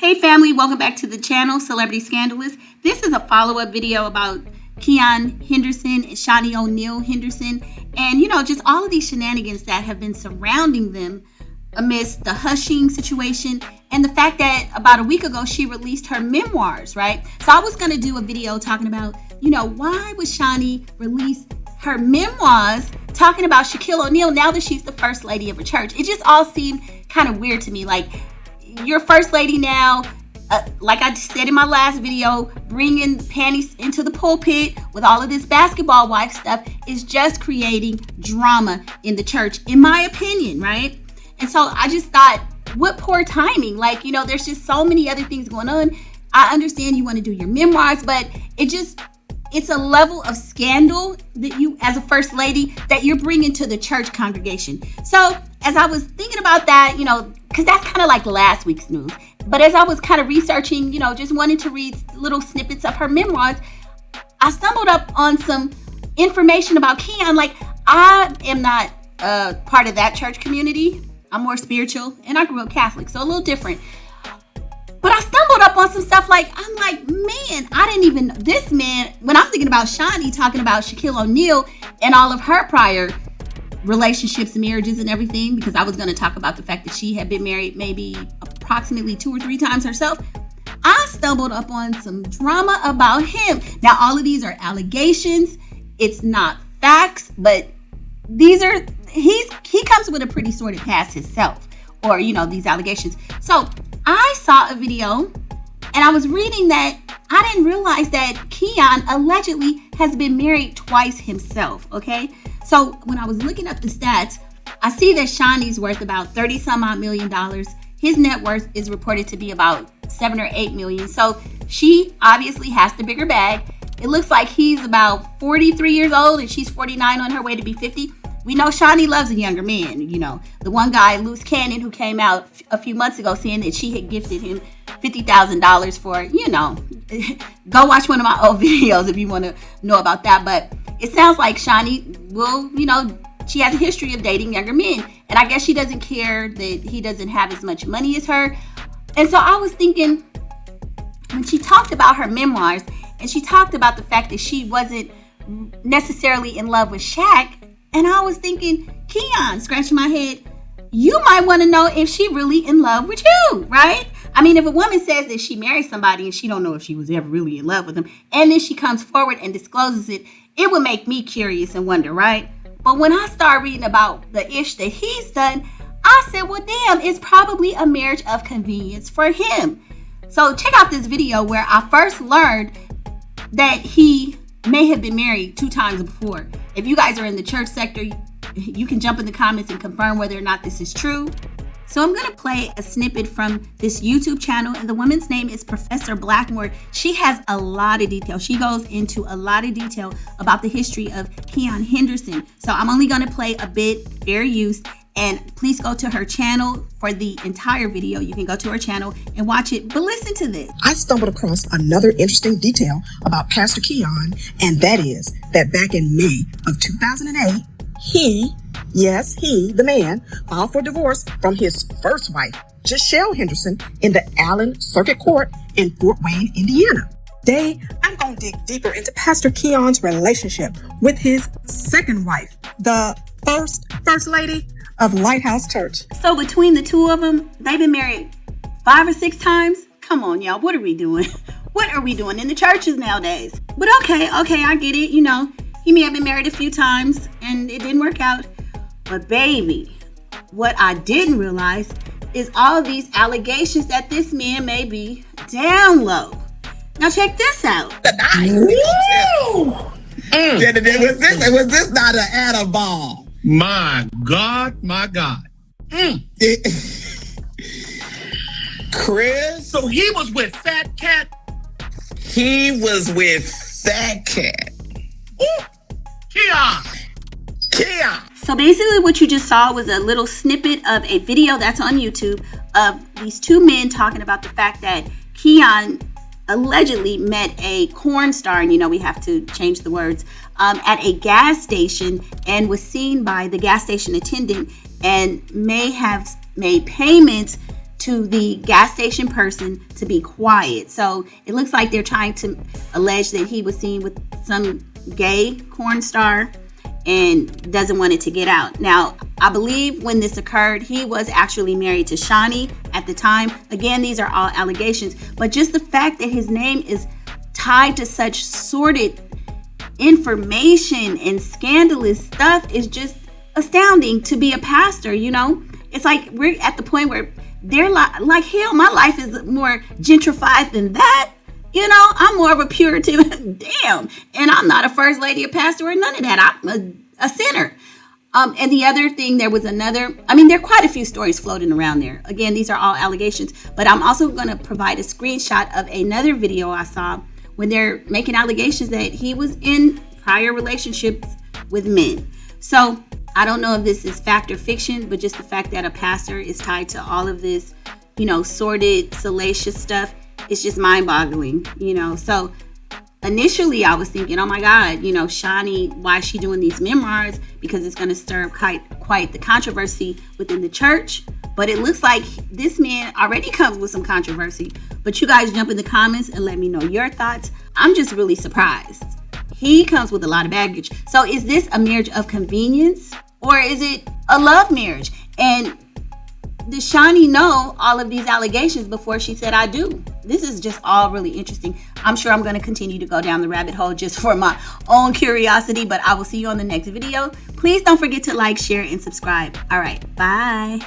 Hey family, welcome back to the channel, Celebrity Scandalous. This is a follow-up video about Keion Henderson and Shaunie Henderson, and just all of these shenanigans that have been surrounding them amidst the hushing situation and the fact that about a week ago she released her memoirs, right? So I was going to do a video talking about, why would Shaunie release her memoirs talking about Shaquille O'Neal now that she's the first lady of a church? It just all seemed kind of weird to me. Like, you're first lady now, like I said in my last video, bringing panties into the pulpit with all of this basketball wife stuff is just creating drama in the church, in my opinion, right? And so I just thought, what poor timing. Like, there's just so many other things going on. I understand you want to do your memoirs, but it's a level of scandal that you, as a first lady, that you're bringing to the church congregation. So as I was thinking about that, because that's kind of like last week's news. But as I was kind of researching, just wanting to read little snippets of her memoirs, I stumbled up on some information about Keion. Like, I am not part of that church community. I'm more spiritual, and I grew up Catholic, so a little different. But I stumbled up on some stuff I'm like, man, I didn't even, this man, when I'm thinking about Shaunie talking about Shaquille O'Neal and all of her prior relationships, marriages, and everything, because I was going to talk about the fact that she had been married maybe approximately 2 or 3 times herself. I stumbled up on some drama about him. Now, all of these are allegations. It's not facts, but these are, he comes with a pretty sordid past himself, or, these allegations. So I saw a video and I was reading that I didn't realize that Keion allegedly has been married twice himself, okay? So when I was looking up the stats, I see that Shaunie's worth about $30 some odd million. His net worth is reported to be about 7 or 8 million. So she obviously has the bigger bag. It looks like he's about 43 years old and she's 49, on her way to be 50. We know Shaunie loves a younger man. The one guy, Loose Cannon, who came out a few months ago saying that she had gifted him $50,000 for, go watch one of my old videos if you want to know about that. But it sounds like Shaunie will, she has a history of dating younger men. And I guess she doesn't care that he doesn't have as much money as her. And so I was thinking, when she talked about her memoirs and she talked about the fact that she wasn't necessarily in love with Shaq, and I was thinking, Keion, scratching my head, you might want to know if she really in love with you, right? I mean, if a woman says that she married somebody and she don't know if she was ever really in love with him, and then she comes forward and discloses it, it would make me curious and wonder, right? But when I started reading about the ish that he's done, I said, well, damn, it's probably a marriage of convenience for him. So check out this video where I first learned that he may have been married 2 times before. If you guys are in the church sector, you can jump in the comments and confirm whether or not this is true. So I'm going to play a snippet from this YouTube channel, and the woman's name is Professor Blackmore. She has a lot of detail. She goes into a lot of detail about the history of Keion Henderson. So I'm only going to play a bit, fair use, and please go to her channel for the entire video. You can go to her channel and watch it, but listen to this. I stumbled across another interesting detail about Pastor Keion, and that is that back in May of 2008, he, the man, filed for divorce from his first wife, Shaunie Henderson, in the Allen Circuit Court in Fort Wayne, Indiana. Today, I'm going to dig deeper into Pastor Keion's relationship with his second wife, the first lady of Lighthouse Church. So between the two of them, they've been married 5 or 6 times? Come on, y'all. What are we doing? What are we doing in the churches nowadays? But okay, I get it. He may have been married a few times and it didn't work out. But baby, what I didn't realize is all of these allegations that this man may be down low. Now check this out. Was this not an Adderall? My God. Chris? So he was with Fat Cat? He was with Fat Cat. Ooh. Keion. So basically what you just saw was a little snippet of a video that's on YouTube of these 2 men talking about the fact that Keion allegedly met a corn star, and we have to change the words, at a gas station, and was seen by the gas station attendant and may have made payments to the gas station person to be quiet. So it looks like they're trying to allege that he was seen with some gay porn star and doesn't want it to get out. Now, I believe when this occurred, he was actually married to Shaunie at the time. Again, these are all allegations, but just the fact that his name is tied to such sordid information and scandalous stuff is just astounding to be a pastor, you know? It's like we're at the point where they're like hell, my life is more gentrified than that. You know, I'm more of a Puritan. Damn. And I'm not a first lady, a pastor, or none of that. I'm a sinner. And the other thing, there are quite a few stories floating around there. Again, these are all allegations, but I'm also going to provide a screenshot of another video I saw when they're making allegations that he was in prior relationships with men. So I don't know if this is fact or fiction, but just the fact that a pastor is tied to all of this, you know, sordid, salacious stuff, it's just mind-boggling, you know. So initially I was thinking, oh my God, you know, Shaunie, why is she doing these memoirs? Because it's going to stir quite the controversy within the church. But it looks like this man already comes with some controversy. But you guys jump in the comments and let me know your thoughts. I'm just really surprised. He comes with a lot of baggage. So is this a marriage of convenience, or is it a love marriage? And did Shaunie know all of these allegations before she said I do? This is just all really interesting. I'm sure I'm going to continue to go down the rabbit hole just for my own curiosity, but I will see you on the next video. Please don't forget to like, share, and subscribe. All right, bye.